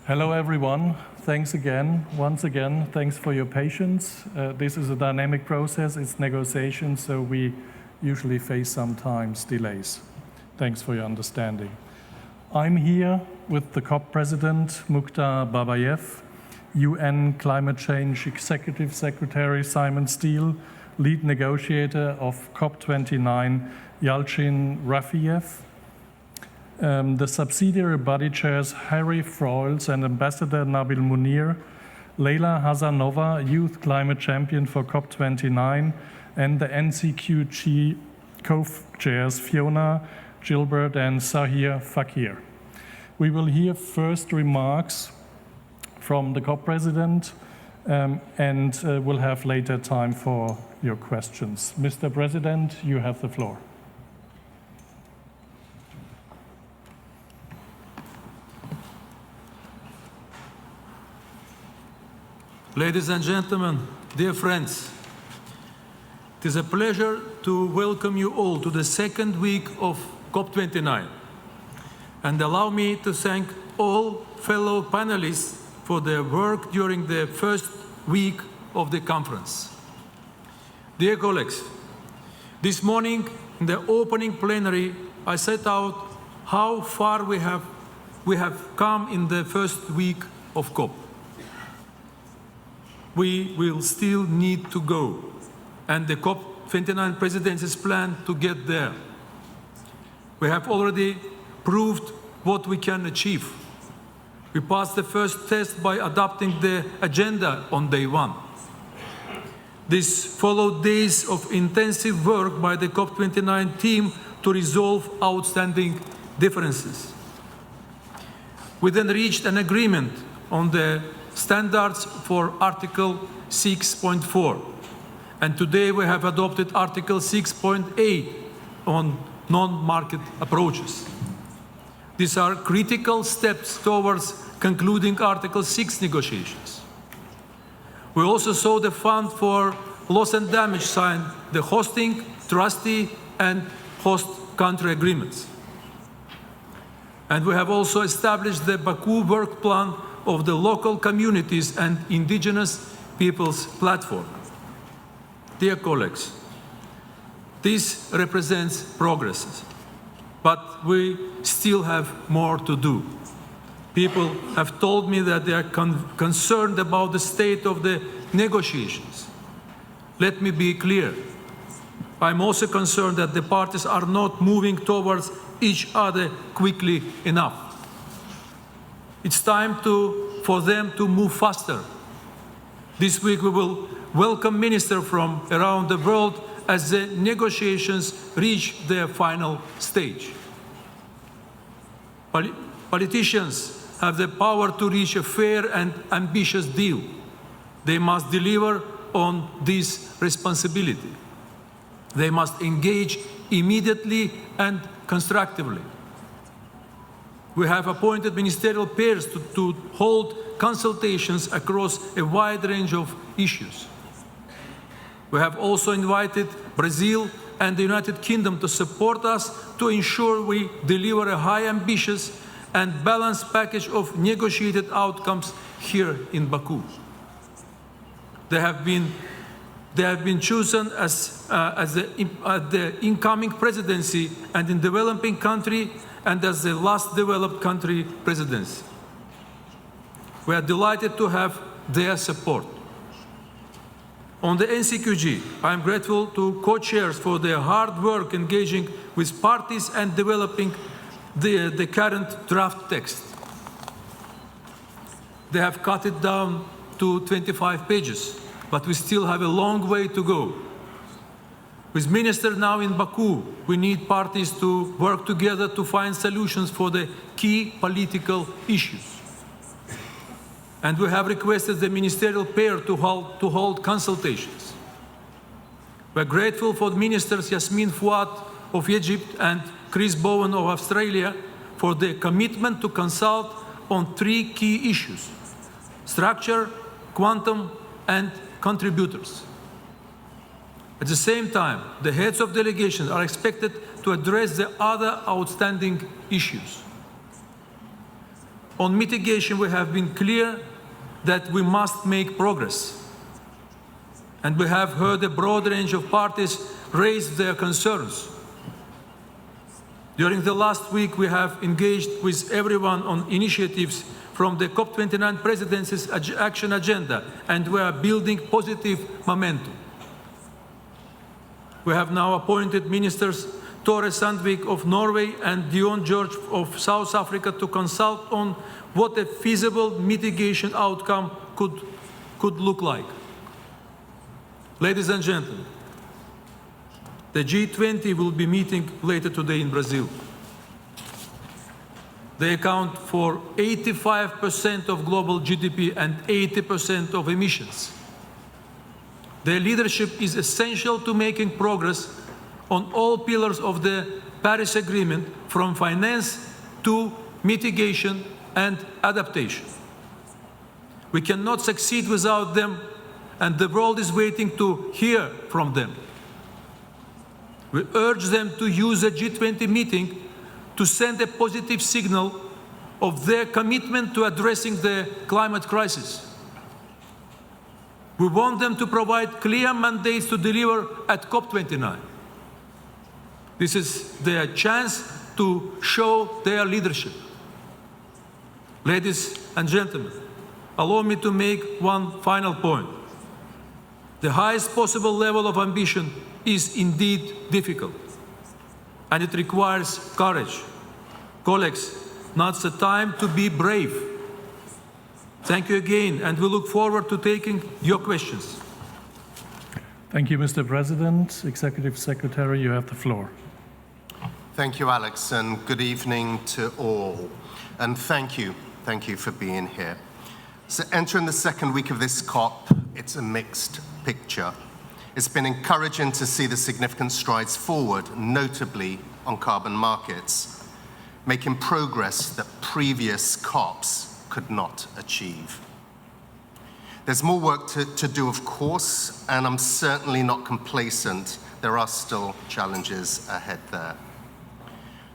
Hello, everyone. Thanks again. Once again, thanks for your patience. This is a dynamic process. It's negotiation, so we usually face sometimes delays. Thanks for your understanding. I'm here with the COP President, Mukhtar Babayev, UN Climate Change Executive Secretary Simon Steele, lead negotiator of COP29, Yalchin Rafiev, the subsidiary body chairs Harry Froils and Ambassador Nabil Munir, Leila Hazanova, Youth Climate Champion for COP29, and the NCQG co-chairs Fiona Gilbert and Sahir Fakir. We will hear first remarks from the COP President and we'll have later time for your questions. Mr. President, you have the floor. Ladies and gentlemen, dear friends, it is a pleasure to welcome you all to the second week of COP29. And allow me to thank all fellow panelists for their work during the first week of the conference. Dear colleagues, this morning in the opening plenary, I set out how far we have come in the first week of COP. We will still need to go, and the COP29 presidency's plan to get there. We have already proved what we can achieve. We passed the first test by adopting the agenda on day one. This followed days of intensive work by the COP29 team to resolve outstanding differences. We then reached an agreement on the standards for Article 6.4, and today we have adopted Article 6.8 on non-market approaches. These are critical steps towards concluding Article 6 negotiations. We also saw the fund for loss and damage signed the hosting, trustee, and host country agreements. And we have also established the Baku work plan of the local communities and indigenous peoples platform. Dear colleagues, this represents progress, but we still have more to do. People have told me that they are concerned about the state of the negotiations. Let me be clear. I'm also concerned that the parties are not moving towards each other quickly enough. It's time for them to move faster. This week we will welcome ministers from around the world as the negotiations reach their final stage. Politicians have the power to reach a fair and ambitious deal. They must deliver on this responsibility. They must engage immediately and constructively. We have appointed ministerial pairs to hold consultations across a wide range of issues. We have also invited Brazil and the United Kingdom to support us to ensure we deliver a high ambitious and balanced package of negotiated outcomes here in Baku. They have been chosen as the incoming presidency and in developing country and as the last developed country presidency. We are delighted to have their support. On the NCQG, I am grateful to co-chairs for their hard work engaging with parties and developing the current draft text. They have cut it down to 25 pages, but we still have a long way to go. With ministers now in Baku, we need parties to work together to find solutions for the key political issues. And we have requested the ministerial pair to hold consultations. We are grateful for Ministers Yasmin Fuad of Egypt and Chris Bowen of Australia for their commitment to consult on three key issues: structure, quantum, and contributors. At the same time, the heads of delegations are expected to address the other outstanding issues. On mitigation, we have been clear that we must make progress. And we have heard a broad range of parties raise their concerns. During the last week, we have engaged with everyone on initiatives from the COP29 Presidency's action agenda, and we are building positive momentum. We have now appointed Ministers Tore Sandvik of Norway and Dion George of South Africa to consult on what a feasible mitigation outcome could look like. Ladies and gentlemen, the G20 will be meeting later today in Brazil. They account for 85% of global GDP and 80% of emissions. Their leadership is essential to making progress on all pillars of the Paris Agreement, from finance to mitigation and adaptation. We cannot succeed without them, and the world is waiting to hear from them. We urge them to use the G20 meeting to send a positive signal of their commitment to addressing the climate crisis. We want them to provide clear mandates to deliver at COP29. This is their chance to show their leadership. Ladies and gentlemen, allow me to make one final point. The highest possible level of ambition is indeed difficult, and it requires courage. Colleagues, now's the time to be brave. Thank you again, and we look forward to taking your questions. Thank you, Mr. President. Executive Secretary, you have the floor. Thank you, Alex, and good evening to all. And thank you for being here. So entering the second week of this COP, it's a mixed picture. It's been encouraging to see the significant strides forward, notably on carbon markets, making progress that previous COPs could not achieve. There's more work to do, of course, and I'm certainly not complacent. There are still challenges ahead there.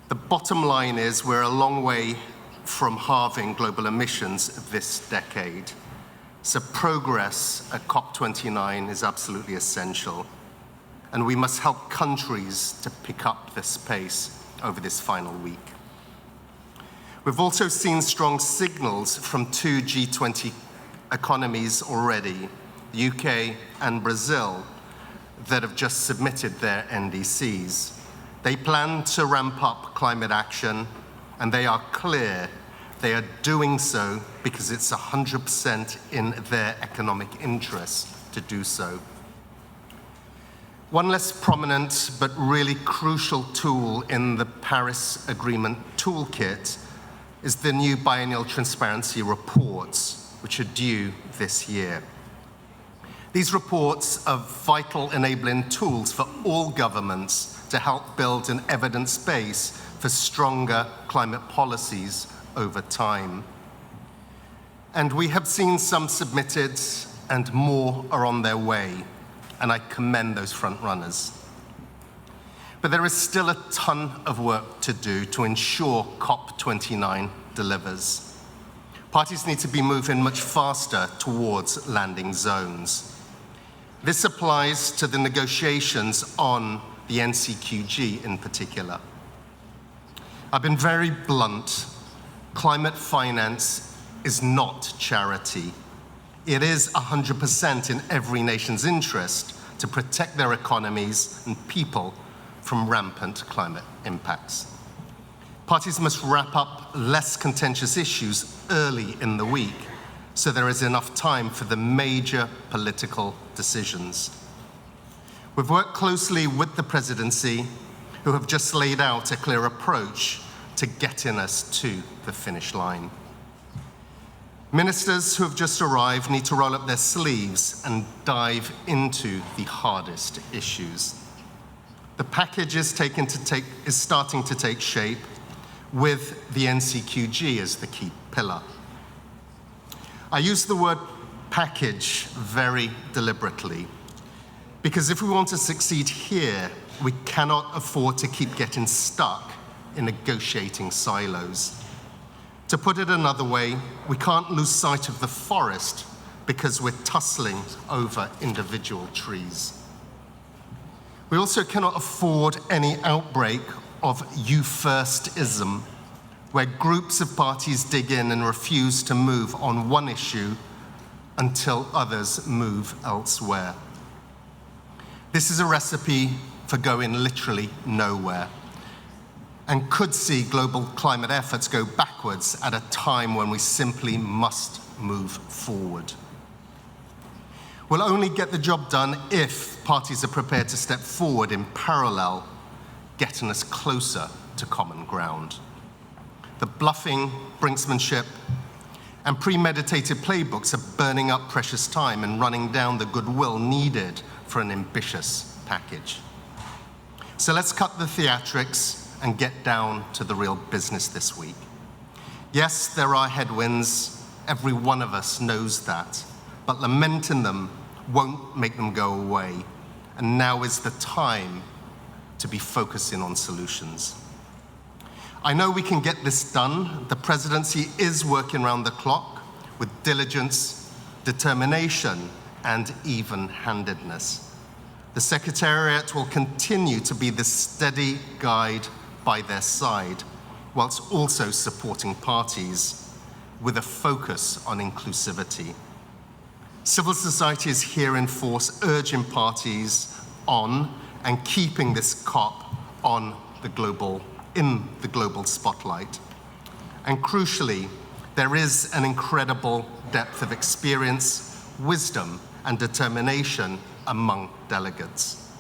The bottom line is we're a long way from halving global emissions this decade. So progress at COP29 is absolutely essential, and we must help countries to pick up this pace over this final week. We've also seen strong signals from two G20 economies already, the UK and Brazil, that have just submitted their NDCs. They plan to ramp up climate action, and they are clear they are doing so because it's 100% in their economic interest to do so. One less prominent but really crucial tool in the Paris Agreement toolkit is the new biennial transparency reports, which are due this year. These reports are vital enabling tools for all governments to help build an evidence base for stronger climate policies over time. And we have seen some submitted, and more are on their way, and I commend those front runners. But there is still a ton of work to do to ensure COP29 delivers. Parties need to be moving much faster towards landing zones. This applies to the negotiations on the NCQG in particular. I've been very blunt. Climate finance is not charity. It is 100% in every nation's interest to protect their economies and people from rampant climate impacts. Parties must wrap up less contentious issues early in the week so there is enough time for the major political decisions. We've worked closely with the Presidency, who have just laid out a clear approach to getting us to the finish line. Ministers who have just arrived need to roll up their sleeves and dive into the hardest issues. The package is starting to take shape, with the NCQG as the key pillar. I use the word package very deliberately, because if we want to succeed here, we cannot afford to keep getting stuck in negotiating silos. To put it another way, we can't lose sight of the forest because we're tussling over individual trees. We also cannot afford any outbreak of you firstism, where groups of parties dig in and refuse to move on one issue until others move elsewhere. This is a recipe for going literally nowhere, and could see global climate efforts go backwards at a time when we simply must move forward. We'll only get the job done if parties are prepared to step forward in parallel, getting us closer to common ground. The bluffing, brinksmanship, and premeditated playbooks are burning up precious time and running down the goodwill needed for an ambitious package. So let's cut the theatrics and get down to the real business this week. Yes, there are headwinds. Every one of us knows that. But lamenting them won't make them go away. And now is the time to be focusing on solutions. I know we can get this done. The presidency is working round the clock with diligence, determination, and even-handedness. The Secretariat will continue to be the steady guide by their side, whilst also supporting parties with a focus on inclusivity. Civil society is here in force, urging parties on and keeping this COP on in the global spotlight. And crucially, there is an incredible depth of experience, wisdom, and determination among delegates.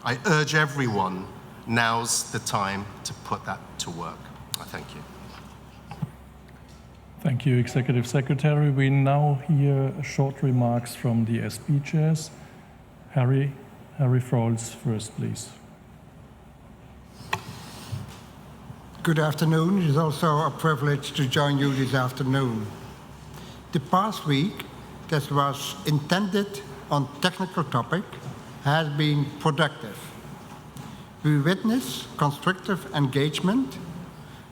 I urge everyone, now's the time to put that to work. I thank you. Thank you, Executive Secretary. We now hear short remarks from the SB chairs. Harry Frohls first, please. Good afternoon. It is also a privilege to join you this afternoon. The past week that was intended on technical topic has been productive. We witness constructive engagement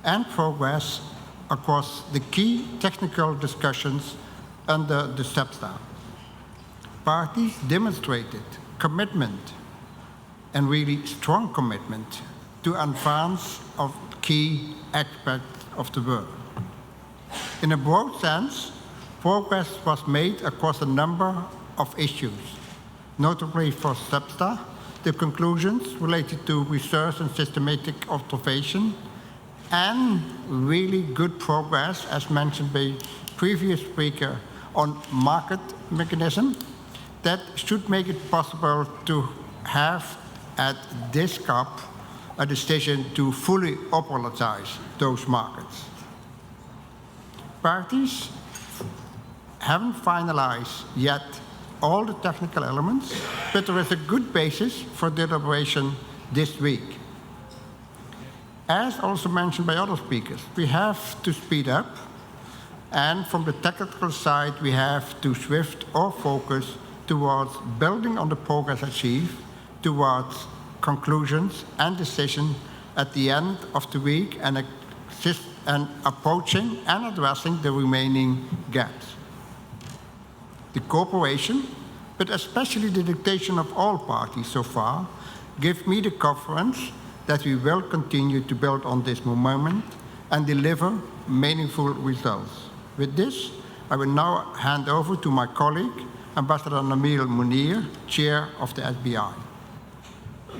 and progress across the key technical discussions under the SEPTA. Parties demonstrated commitment and really strong commitment to advance of key aspects of the work. In a broad sense, progress was made across a number of issues, notably for SEPTA, the conclusions related to research and systematic observation, and really good progress, as mentioned by previous speaker, on market mechanism that should make it possible to have at this COP a decision to fully operationalize those markets. Parties haven't finalized yet all the technical elements, but there is a good basis for deliberation this week. As also mentioned by other speakers, we have to speed up, and from the technical side, we have to shift our focus towards building on the progress achieved, towards conclusions and decisions at the end of the week, and approaching and addressing the remaining gaps. The cooperation, but especially the dictation of all parties so far, give me the confidence that we will continue to build on this momentum and deliver meaningful results. With this, I will now hand over to my colleague, Ambassador Nabil Munir, Chair of the SBI.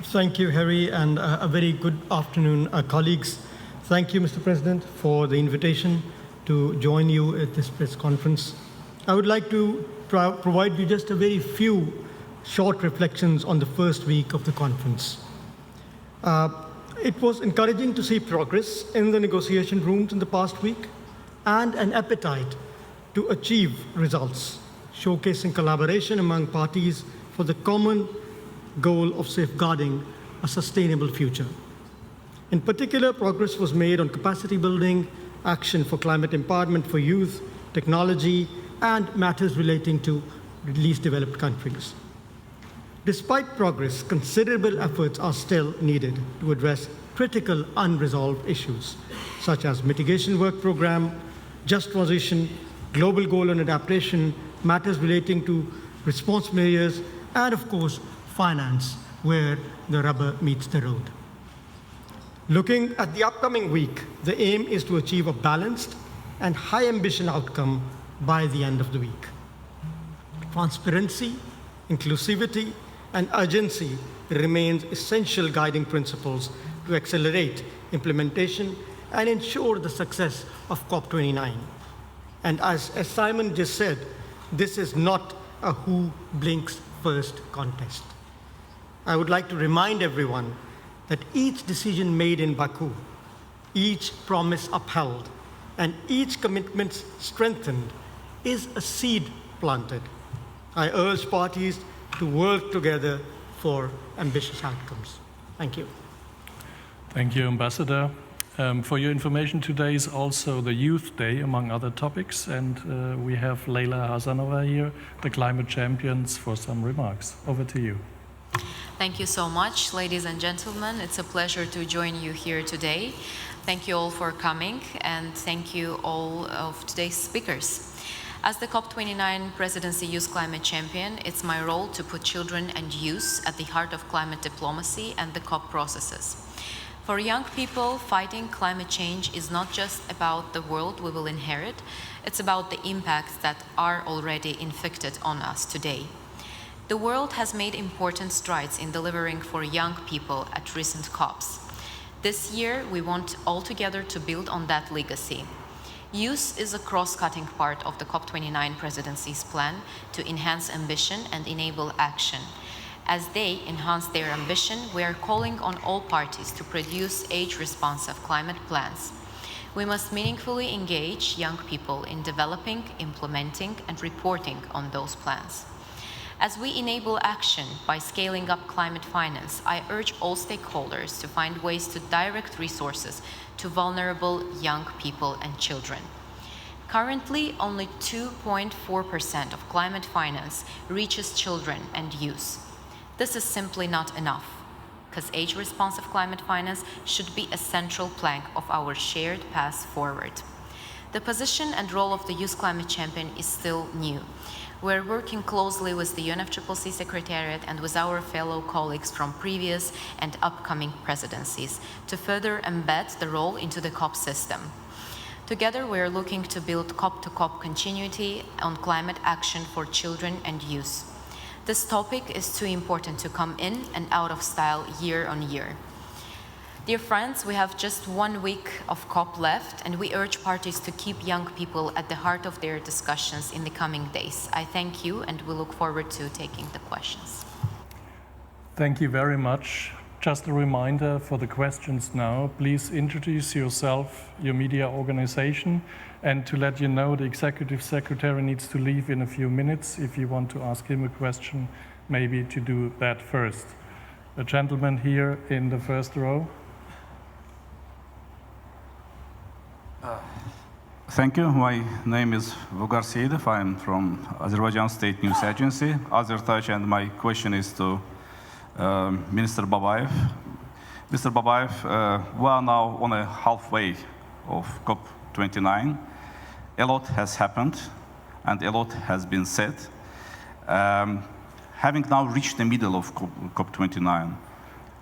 Thank you, Harry, and a very good afternoon, colleagues. Thank you, Mr. President, for the invitation to join you at this press conference. I would like to provide you just a very few short reflections on the first week of the conference. It was encouraging to see progress in the negotiation rooms in the past week and an appetite to achieve results, showcasing collaboration among parties for the common goal of safeguarding a sustainable future. In particular, progress was made on capacity building, action for climate empowerment for youth, technology, and matters relating to least developed countries. Despite progress, considerable efforts are still needed to address critical unresolved issues, such as mitigation work program, just transition, global goal on adaptation, matters relating to response measures, and of course, finance, where the rubber meets the road. Looking at the upcoming week, the aim is to achieve a balanced and high ambition outcome by the end of the week. Transparency, inclusivity, and urgency remains essential guiding principles to accelerate implementation and ensure the success of COP29. And as Simon just said, this is not a who blinks first contest. I would like to remind everyone that each decision made in Baku, each promise upheld, and each commitment strengthened is a seed planted. I urge parties to work together for ambitious outcomes. Thank you. Thank you, Ambassador. For your information, today is also the Youth Day, among other topics, and we have Leila Hasanova here, the climate champions, for some remarks. Over to you. Thank you so much, ladies and gentlemen. It's a pleasure to join you here today. Thank you all for coming, and thank you all of today's speakers. As the COP29 Presidency Youth Climate Champion, it's my role to put children and youth at the heart of climate diplomacy and the COP processes. For young people, fighting climate change is not just about the world we will inherit, it's about the impacts that are already inflicted on us today. The world has made important strides in delivering for young people at recent COPs. This year, we want all together to build on that legacy. Youth is a cross-cutting part of the COP29 Presidency's plan to enhance ambition and enable action. As they enhance their ambition, we are calling on all parties to produce age-responsive climate plans. We must meaningfully engage young people in developing, implementing, and reporting on those plans. As we enable action by scaling up climate finance, I urge all stakeholders to find ways to direct resources to vulnerable young people and children. Currently, only 2.4% of climate finance reaches children and youth. This is simply not enough, because age-responsive climate finance should be a central plank of our shared path forward. The position and role of the Youth Climate Champion is still new. We're working closely with the UNFCCC Secretariat and with our fellow colleagues from previous and upcoming presidencies to further embed the role into the COP system. Together, we are looking to build COP-to-COP continuity on climate action for children and youth. This topic is too important to come in and out of style year on year. Dear friends, we have just 1 week of COP left, and we urge parties to keep young people at the heart of their discussions in the coming days. I thank you, and we look forward to taking the questions. Thank you very much. Just a reminder for the questions now, please introduce yourself, your media organization, and to let you know, the Executive Secretary needs to leave in a few minutes. If you want to ask him a question, maybe to do that first. A gentleman here in the first row. Thank you. My name is Vugar Seyidov. I'm from Azerbaijan State News Agency, Azertaj, and my question is to Minister Babayev. Mr. Babayev, we are now on a halfway of COP29. A lot has happened and a lot has been said. Having now reached the middle of COP29,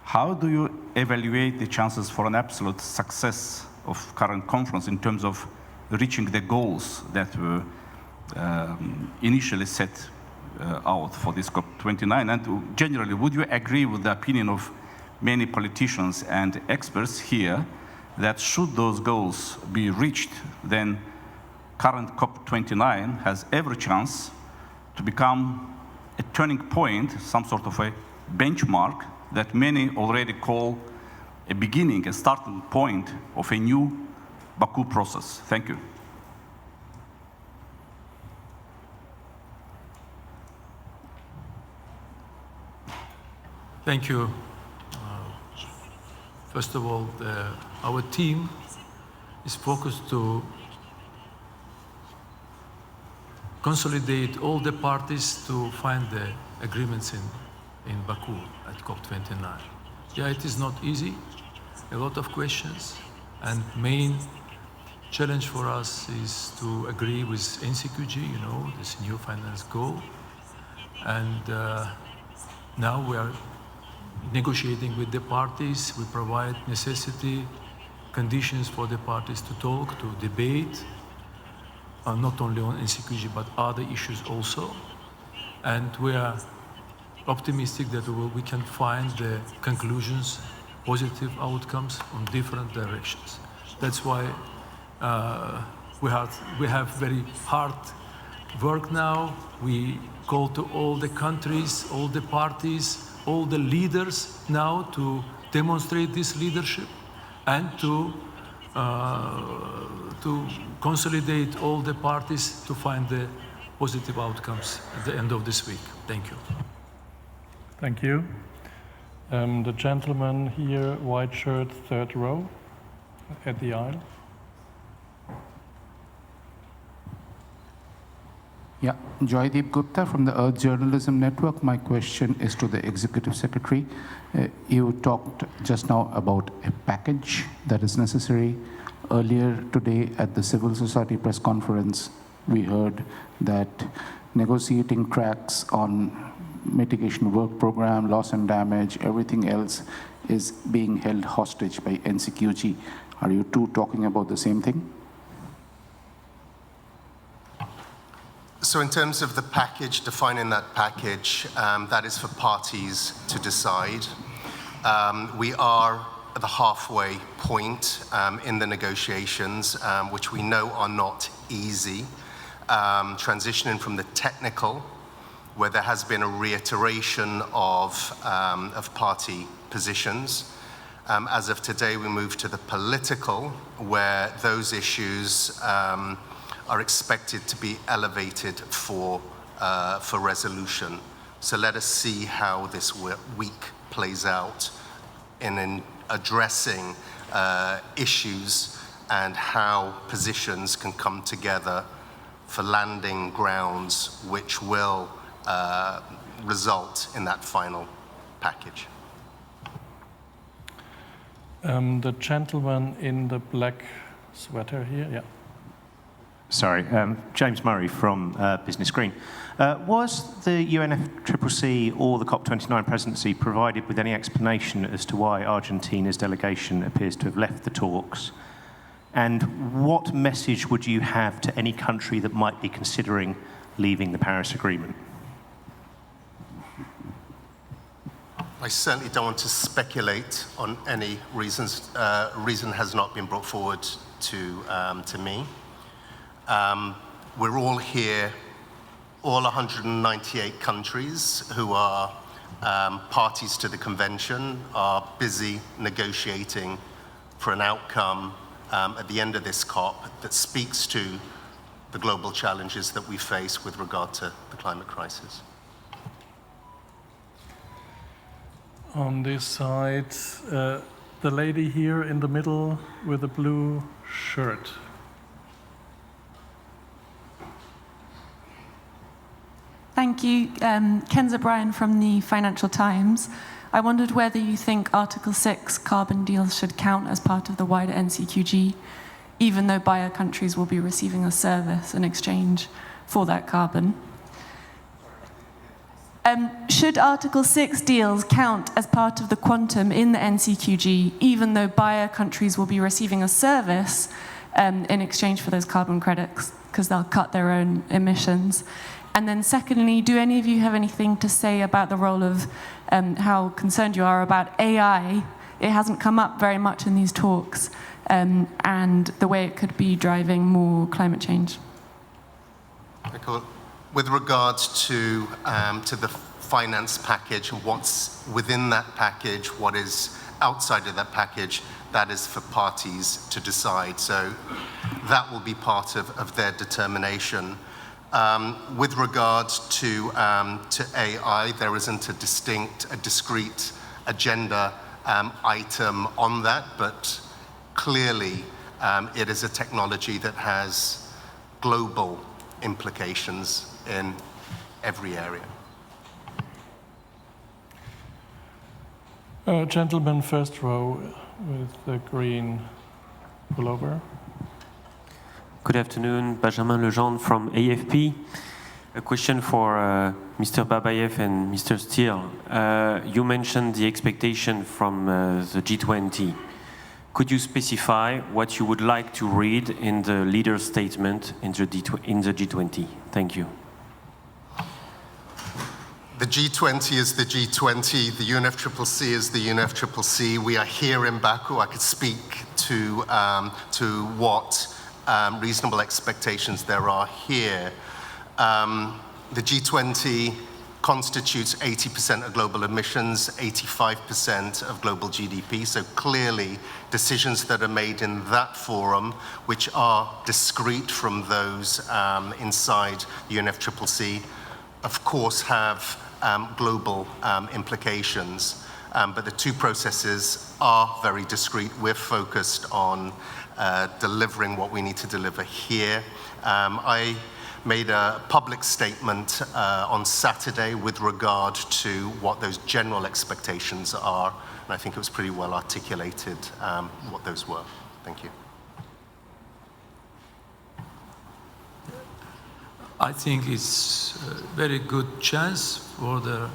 how do you evaluate the chances for an absolute success of current conference in terms of reaching the goals that were initially set out for this COP29? And generally, would you agree with the opinion of many politicians and experts here that should those goals be reached, then current COP29 has every chance to become a turning point, some sort of a benchmark that many already call a beginning, a starting point of a new Baku process? Thank you. Thank you. First of all, our team is focused to consolidate all the parties to find the agreements in Baku at COP29. Yeah, it is not easy, a lot of questions, and main challenge for us is to agree with NCQG, you know, this new finance goal. And now we are negotiating with the parties. We provide necessity conditions for the parties to talk, to debate, not only on NCQG, but other issues also. And we are optimistic that we can find the conclusions, positive outcomes on different directions. That's why we have very hard work now. We call to all the countries, all the parties, all the leaders now to demonstrate this leadership and to consolidate all the parties to find the positive outcomes at the end of this week. Thank you. Thank you. The gentleman here, white shirt, third row, at the aisle. Yeah, Joydeep Gupta from the Earth Journalism Network. My question is to the Executive Secretary. You talked just now about a package that is necessary. Earlier today at the Civil Society press conference, we heard that negotiating tracks on mitigation work program, loss and damage, everything else is being held hostage by NCQG. Are you two talking about the same thing? So in terms of the package, defining that package, that is for parties to decide. We are at the halfway point in the negotiations, which we know are not easy. Transitioning from the technical, where there has been a reiteration of party positions. As of today, we move to the political, where those issues are expected to be elevated for resolution. So let us see how this week plays out in addressing issues and how positions can come together for landing grounds which will result in that final package. The gentleman in the black sweater here, yeah. Sorry, James Murray from Business Green. Was the UNFCCC or the COP29 presidency provided with any explanation as to why Argentina's delegation appears to have left the talks? And what message would you have to any country that might be considering leaving the Paris Agreement? I certainly don't want to speculate on any reasons. Reason has not been brought forward to me. We're all here, all 198 countries who are parties to the convention are busy negotiating for an outcome at the end of this COP that speaks to the global challenges that we face with regard to the climate crisis. On this side, the lady here in the middle with the blue shirt. Thank you. Kenza Bryan from the Financial Times. I wondered whether you think Article 6 carbon deals should count as part of the wider NCQG, even though buyer countries will be receiving a service in exchange for that carbon. Should Article 6 deals count as part of the quantum in the NCQG, even though buyer countries will be receiving a service in exchange for those carbon credits, because they'll cut their own emissions? And then secondly, do any of you have anything to say about the role of how concerned you are about AI? It hasn't come up very much in these talks, and the way it could be driving more climate change. Okay. With regards to the finance package, what's within that package, what is outside of that package, that is for parties to decide. So that will be part of their determination. With regards to AI, there isn't a discrete agenda item on that, but clearly it is a technology that has global implications in every area. Gentleman, first row with the green pullover. Good afternoon, Benjamin Lejeune from AFP. A question for Mr. Babayev and Mr. Steele. You mentioned the expectation from the G20. Could you specify what you would like to read in the leader's statement in the G20? Thank you. The G20 is the G20, the UNFCCC is the UNFCCC. We are here in Baku. I could speak to what reasonable expectations there are here. The G20 constitutes 80% of global emissions, 85% of global GDP, so clearly decisions that are made in that forum, which are discrete from those inside the UNFCCC, of course have global implications. But the two processes are very discrete. We're focused on delivering what we need to deliver here. I made a public statement on Saturday with regard to what those general expectations are, and I think it was pretty well articulated what those were. Thank you. I think it's a very good chance for the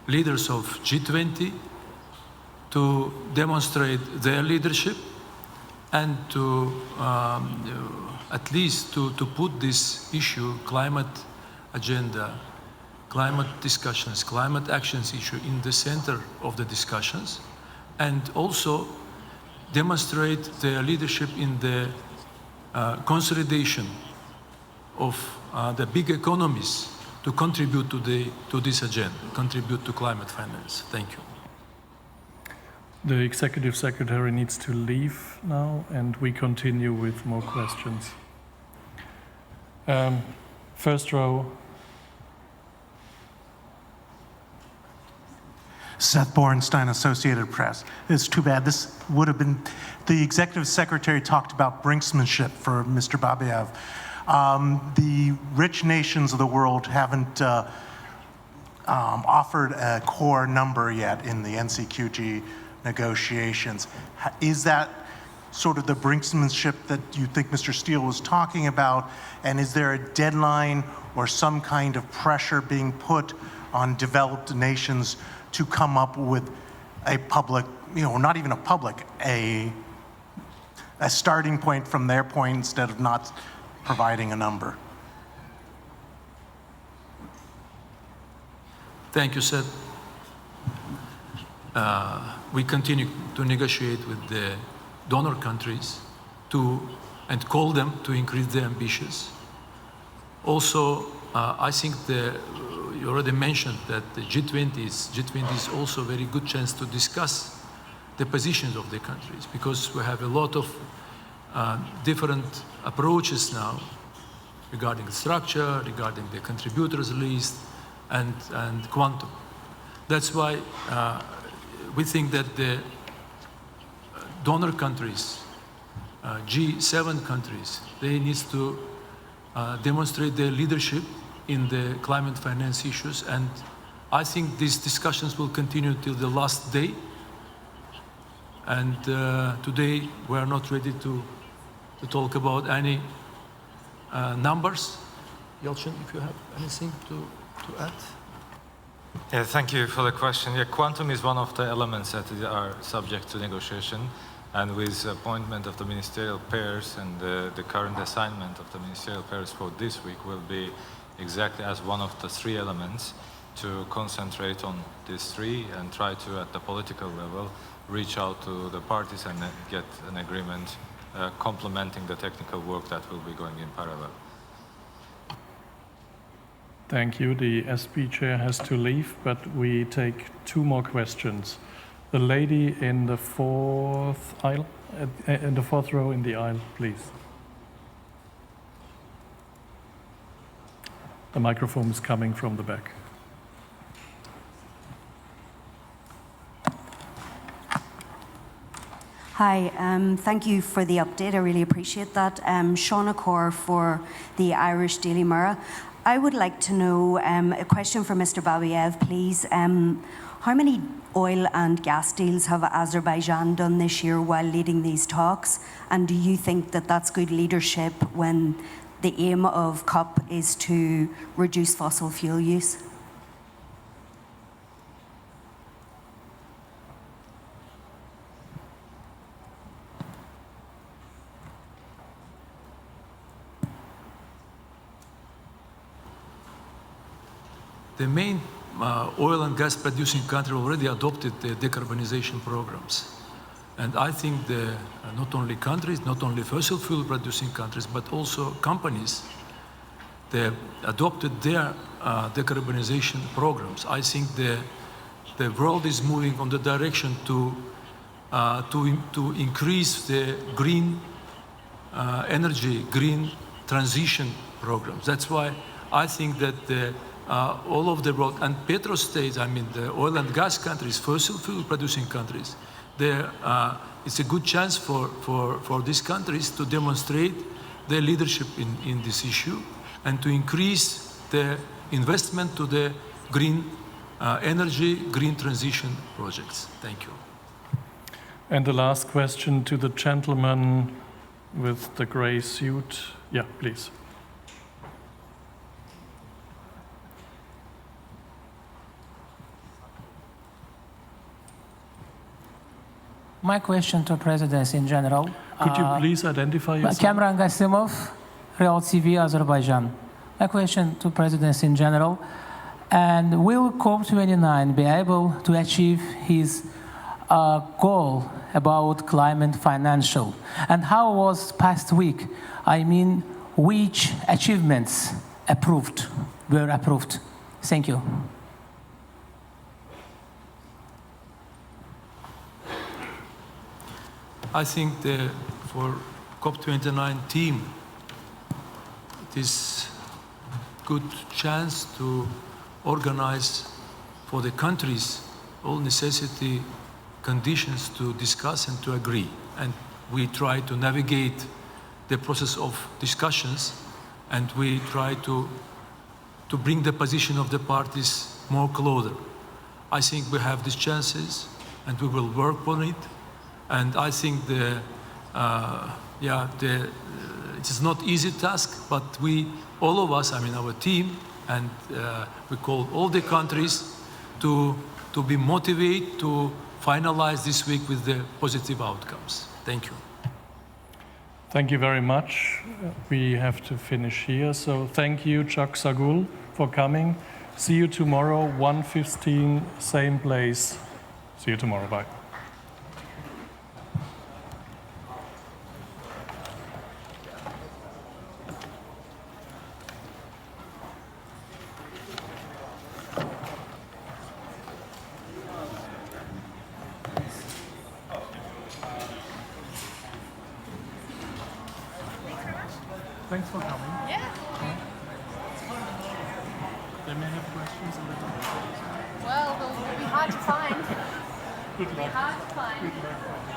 leaders of G20 to demonstrate their leadership and to at least to put this issue, climate agenda, climate discussions, climate actions issue in the center of the discussions, and also demonstrate their leadership in the consolidation of the big economies to contribute to this agenda, contribute to climate finance. Thank you. The Executive Secretary needs to leave now, and we continue with more questions. First row. Seth Borenstein, Associated Press. It's too bad. This would have been, the Executive Secretary talked about brinksmanship for Mr. Babayev. The rich nations of the world haven't offered a core number yet in the NCQG negotiations. Is that sort of the brinksmanship that you think Mr. Steele was talking about? And is there a deadline or some kind of pressure being put on developed nations to come up with a public, not even a public, a starting point from their point instead of not providing a number? Thank you, Seth. We continue to negotiate with the donor countries and call them to increase their ambitions. Also, I think you already mentioned that the G20 is also a very good chance to discuss the positions of the countries, because we have a lot of different approaches now regarding the structure, regarding the contributors list, and quantum. That's why we think that the donor countries, G7 countries, they need to demonstrate their leadership in the climate finance issues, and I think these discussions will continue till the last day. And today we are not ready to talk about any numbers. Yelchin, if you have anything to add? Yeah, thank you for the question. Yeah, quantum is one of the elements that are subject to negotiation, and with the appointment of the ministerial pairs and the current assignment of the ministerial pairs for this week will be exactly as one of the three elements to concentrate on these three and try to, at the political level, reach out to the parties and get an agreement complementing the technical work that will be going in parallel. Thank you. The SP chair has to leave, but we take two more questions. The lady in the fourth aisle, in the fourth row in the aisle, please. The microphone is coming from the back. Hi, thank you for the update. I really appreciate that. Shauna Corr for the Irish Daily Mirror. I would like to know, a question for Mr. Babayev, please. How many oil and gas deals have Azerbaijan done this year while leading these talks? And do you think that that's good leadership when the aim of COP is to reduce fossil fuel use? The main oil and gas producing country already adopted the decarbonization programs. And I think not only countries, not only fossil fuel producing countries, but also companies, they adopted their decarbonization programs. I think the world is moving on the direction to increase the green energy, green transition programs. That's why I think that all of the world, and petrostates, I mean the oil and gas countries, fossil fuel producing countries, it's a good chance for these countries to demonstrate their leadership in this issue and to increase the investment to the green energy, green transition projects. Thank you. And the last question to the gentleman with the gray suit. Yeah, please. My question to Presidency in general. Could you please identify yourself? Kamran Gasimov, Real TV, Azerbaijan. My question to Presidency in general. And will COP29 be able to achieve his goal about climate financial? And how was past week? I mean, which achievements were approved? Thank you. I think for COP29 team, it is a good chance to organize for the countries all necessity conditions to discuss and to agree. And we try to navigate the process of discussions, and we try to bring the position of the parties more closer. I think we have these chances, and we will work on it. And I think it is not easy task, but all of us, I mean our team, and we call all the countries to be motivated to finalize this week with the positive outcomes. Thank you. Thank you very much. We have to finish here. So thank you, Chuck Sagul, for coming. See you tomorrow, 1:15, same place. See you tomorrow. Bye. Thanks for coming. Yeah. They may have questions a little bit. Well, they'll be hard to find. Good luck. Hard to find. Good luck.